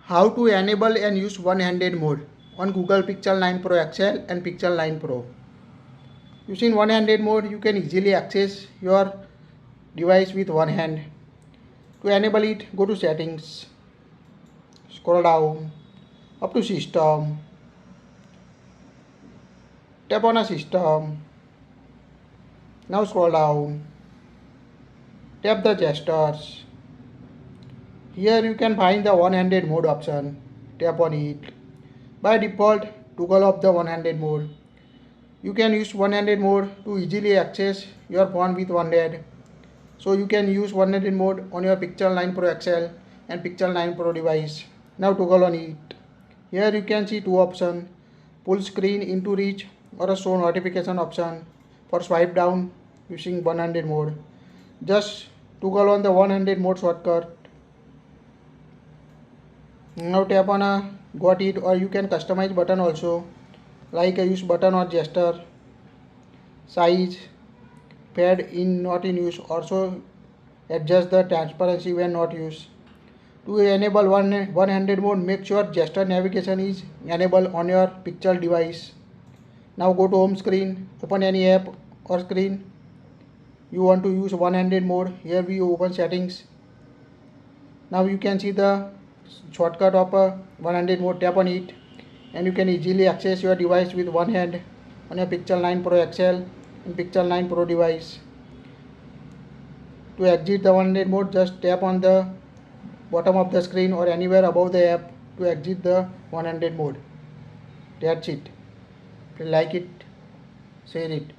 How to enable and use one-handed mode on Google Pixel 9 Pro XL and Pixel 9 Pro. Using one-handed mode, you can easily access your device with one hand. To enable it, go to Settings, scroll down up to System, tap on a System. Now scroll down, tap the gestures. Here you can find the one-handed mode option. Tap on it. By default, toggle off the one-handed mode. You can use one-handed mode to easily access your phone with one hand. So you can use one-handed mode on your Pixel 9 Pro XL and Pixel 9 Pro device. Now toggle on it. Here you can see two options: full screen into reach or a show notification option for swipe down using one-handed mode. Just toggle on the one-handed mode shortcut. Now tap on a got it, or you can customize button also, like a use button or gesture, size, fade in not in use. Also adjust the transparency when not used. To enable one-handed mode, make sure gesture navigation is enabled on your Pixel device. Now go to home screen, open any app or screen you want to use one-handed mode. Here we open settings. Now you can see the shortcut of a one-handed mode. Tap on it and you can easily access your device with one hand on your Pixel 9 Pro XL and Pixel 9 Pro device. To exit the one-handed mode, just tap on the bottom of the screen or anywhere above the app to exit the one-handed mode. That's it. If you like it, share it.